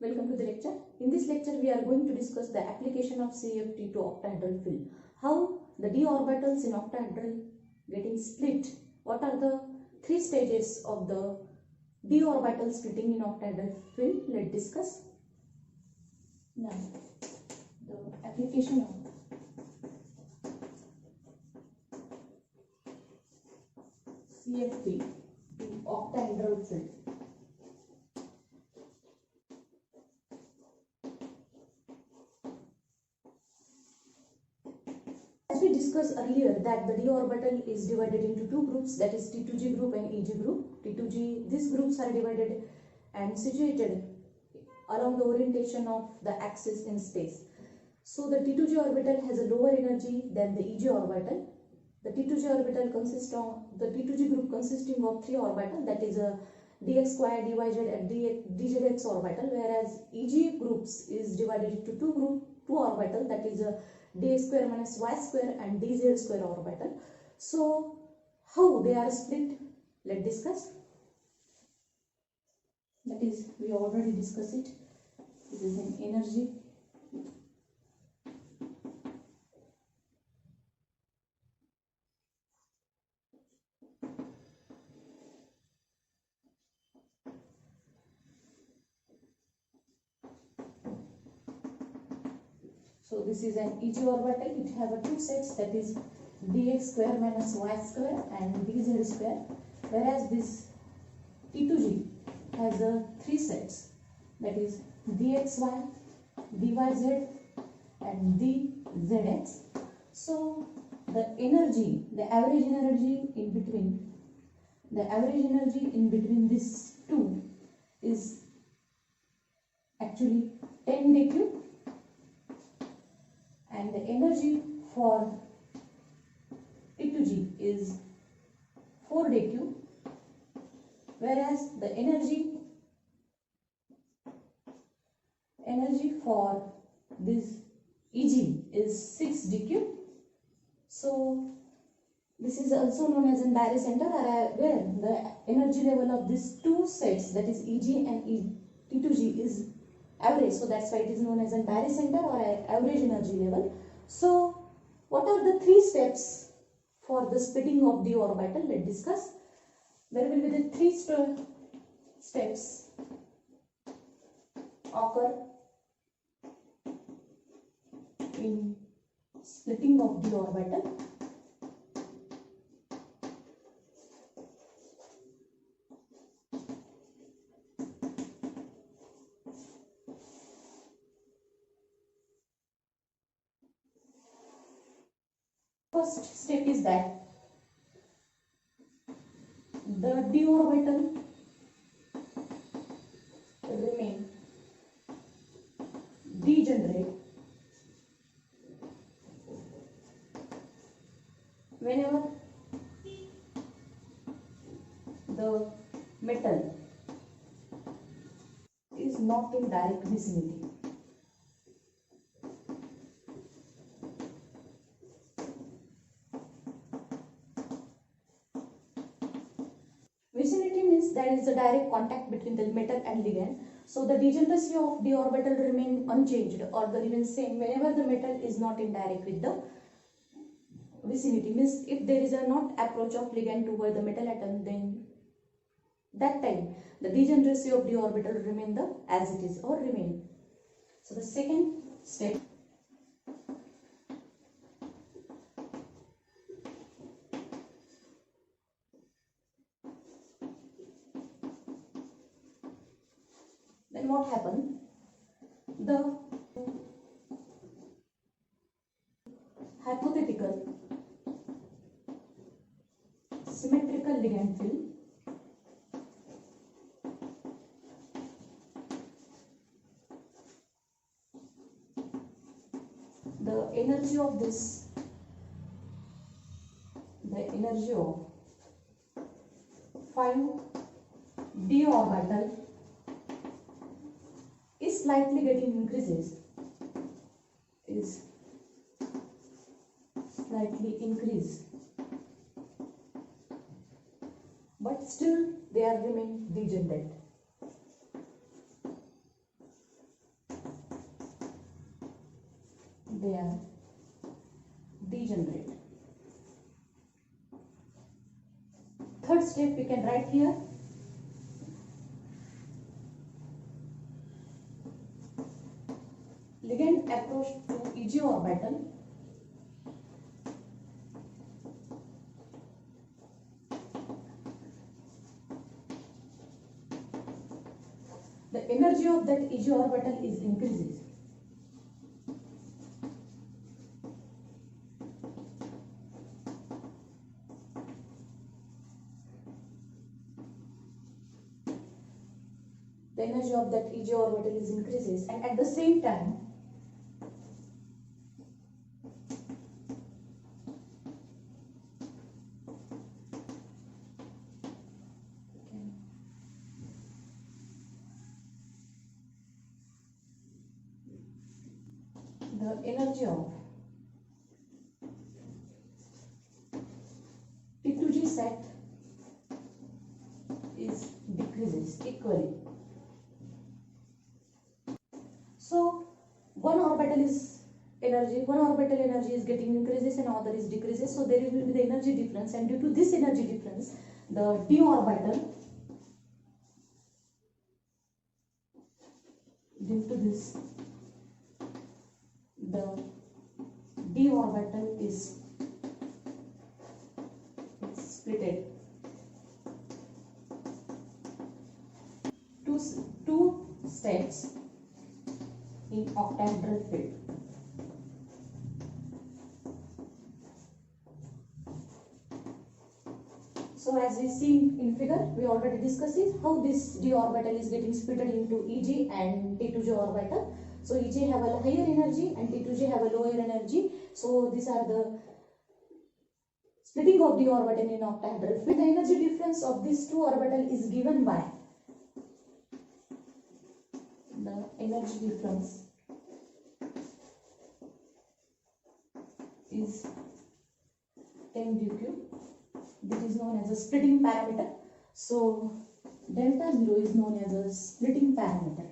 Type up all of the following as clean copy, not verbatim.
Welcome to the lecture. In this lecture, we are going to discuss the application of CFT to octahedral fill. How the d orbitals in octahedral getting split. What are the three stages of the d orbital splitting in octahedral fill? Let's discuss. Now, the application of CFT to octahedral fill. As we discussed earlier that the d orbital is divided into two groups, that is T2g group and EG group. T2g, these groups are divided and situated along the orientation of the axis in space. So the T2g orbital has a lower energy than the EG orbital. The T2g orbital consists of the T2g group consisting of three orbitals, that is a dx square, dyz and dzx orbital, whereas EG groups is divided into two orbitals, that is a dx square minus y square and dz square orbital. So how they are split? Let's discuss. That is, we already discussed it. This is an energy. So this is an EG orbital. It has two sets, that is dx square minus y square and dz square, whereas this T2g has three sets, that is dxy, dyz and dzx. So the energy, the average energy in between these two is actually 10 dq, and the energy for T2g is 4 dq, whereas the energy for this EG is 6 dq. So this is also known as a barycenter, where the energy level of these two sets, that is EG and T2g, is average. So that's why it is known as a barycenter or average energy level. So what are the three steps for the splitting of the orbital? Let's discuss. There will be the three steps occur in splitting of the orbital. First step is that the d orbital remain degenerate whenever the metal is not in direct vicinity. Vicinity means there is a direct contact between the metal and ligand. So the degeneracy of d orbital remain unchanged or the remain same whenever the metal is not in direct with the vicinity. Means if there is a not approach of ligand toward the metal atom, then that time the degeneracy of d orbital remain as it is or remain. So the second step, then what happened? The hypothetical symmetrical ligand fill the energy of 5d orbital is slightly getting increases, is slightly increased, but still they are remain degenerate. they are degenerate. Third step we can write here. Ligand approach to EG orbital. The energy of that EG orbital is increases. The energy of that EG orbital is increases, and at the same time the energy of T2G set is decreases equally. So one orbital energy is getting increases and other is decreases. So there will be the energy difference, and due to this energy difference, the d orbital, due to this, the d orbital is splitted. Two states in octahedral field. So as we see in figure, we already discussed it, how this d orbital is getting split into EG and T2G orbital. So EG have a higher energy and T2G have a lower energy. So these are the splitting of d orbital in octahedral field. The energy difference of these two orbital is given by the energy difference is m/q. This is known as a splitting parameter. So delta 0 is known as a splitting parameter.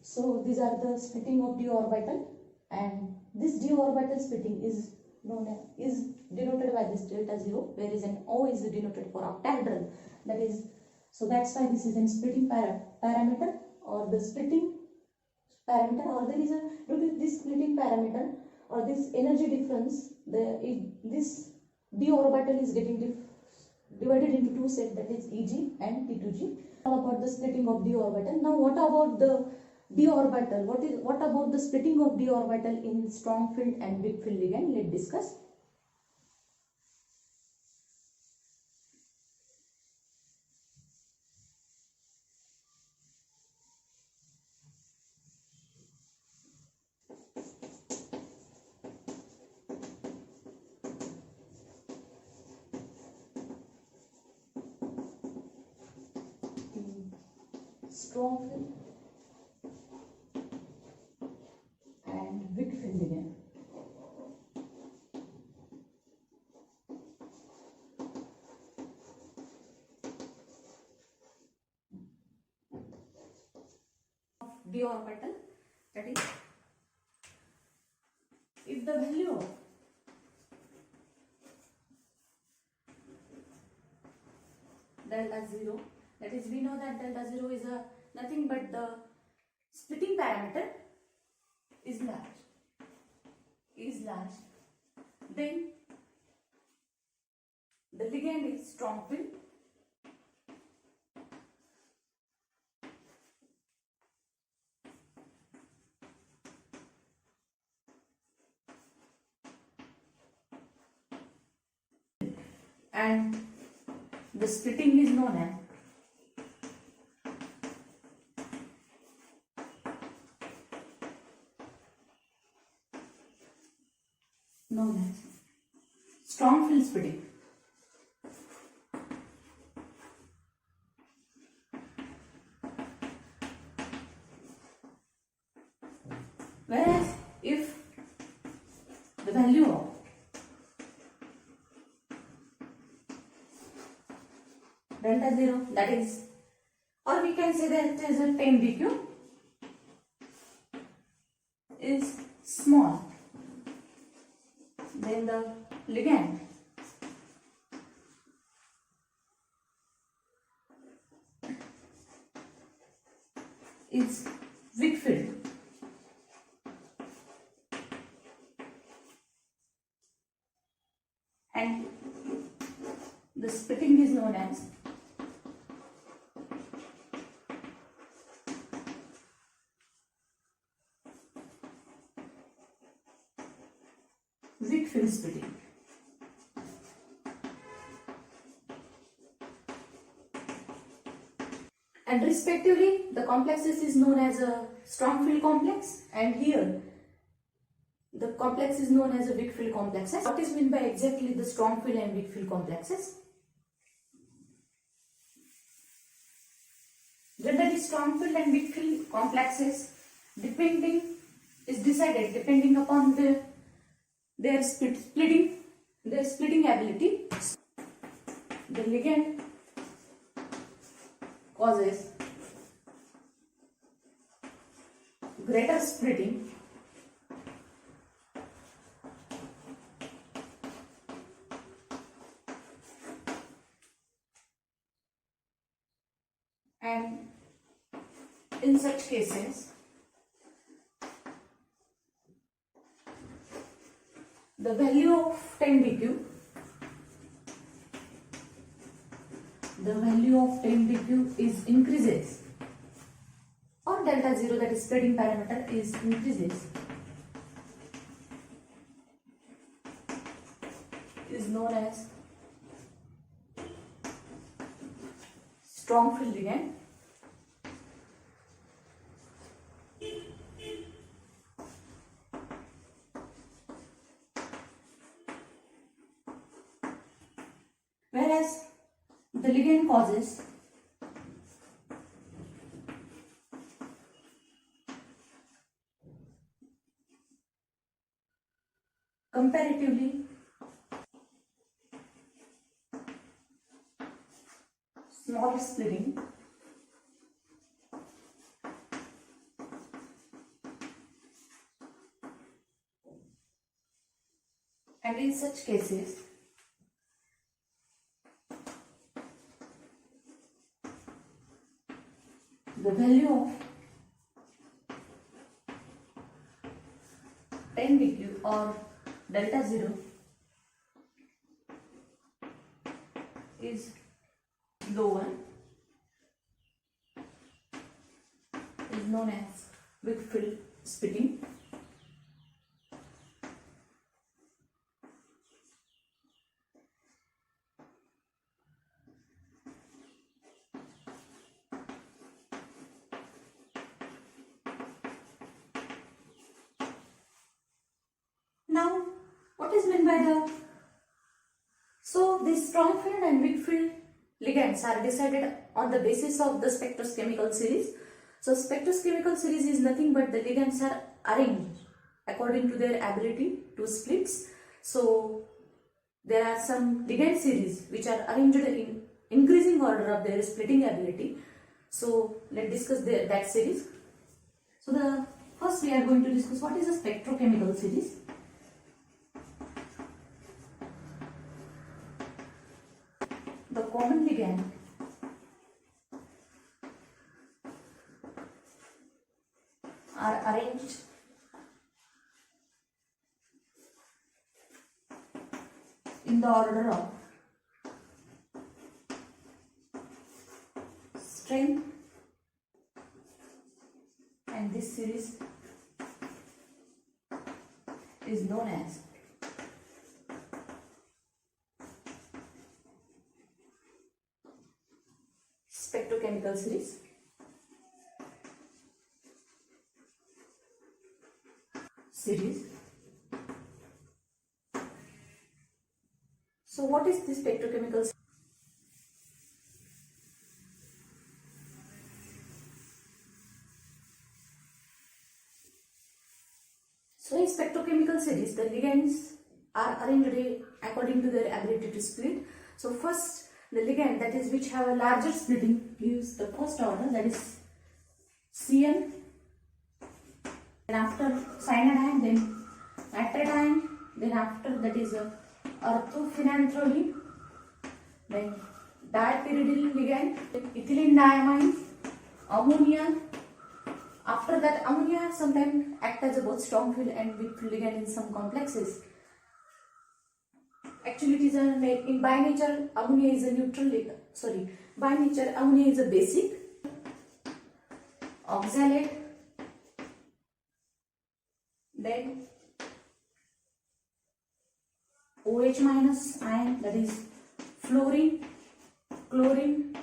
So these are the splitting of d orbital, and this d orbital splitting is denoted by this delta 0, whereas an O is denoted for octahedral. That is, so that's why this is a splitting parameter, or the splitting parameter, or there is a, due to this splitting parameter or this energy difference, this d orbital is getting divided into two sets, that is EG and T2G. All about the splitting of d orbital. Now what about the d orbital? What about the splitting of d orbital in strong field and weak field ligand? Let's discuss. Strong field and weak field ligand. D orbital, that is, if the value of delta 0, that is, we know that delta 0 is nothing but the splitting parameter is large, then the ligand is strong field, and the splitting is known as strong field splitting. Whereas if the value of delta 0, that is or we can say that as a 10dq is small than the ligand. Is weak filled. And the splitting is known as weak field splitting. And respectively, the complexes is known as a strong field complex, and here the complex is known as a weak field complexes. What is meant by exactly the strong field and weak field complexes? Generally, strong field and weak field complexes is decided depending upon their splitting ability. The ligand causes greater splitting and in such cases the value of 10dq is increases, or delta 0, that is spreading parameter, is increases, is known as strong field ligand. Whereas the ligand causes comparatively small splitting and in such cases the value of 10dq or delta 0 is lower, is known as weak field splitting. Now, what is meant by the... So, these strong field and weak field ligands are decided on the basis of the spectrochemical series. So, spectrochemical series is nothing but the ligands are arranged according to their ability to splits. So, there are some ligand series which are arranged in increasing order of their splitting ability. So, let's discuss that series. So, the first we are going to discuss what is a spectrochemical series. The common ligand are arranged in the order of strength, and this series is known as spectrochemical series. So what is this spectrochemical series? So in spectrochemical series, the ligands are arranged according to their ability to split. So first the ligand that is which have a larger splitting gives the first order, that is CN, then after cyanidine, then atridine, then after that is orthophenanthroline, then dipyridine ligand, ethylene diamine, ammonia. After that, ammonia sometimes act as a both strong field and weak field ligand in some complexes. Actually, it is in by nature ammonia is a neutral ligand. By nature ammonia is a basic oxalate. Then OH minus ion, that is fluorine, chlorine,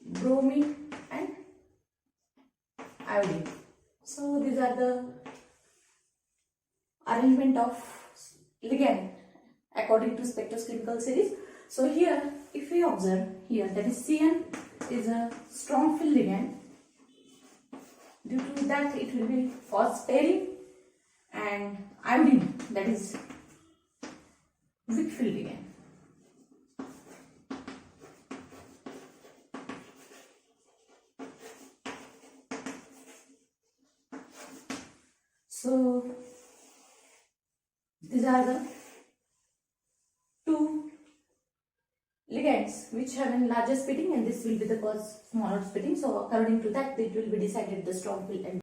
bromine and iodine. So these are the arrangement of ligand according to spectrochemical series. So here, if we observe here, that is CN is a strong field ligand. Due to that, it will be phospharin, and iodine, that is weak field ligand. So these are the two ligands which have a larger splitting, and this will be the cause smaller splitting. So according to that, it will be decided the strong field and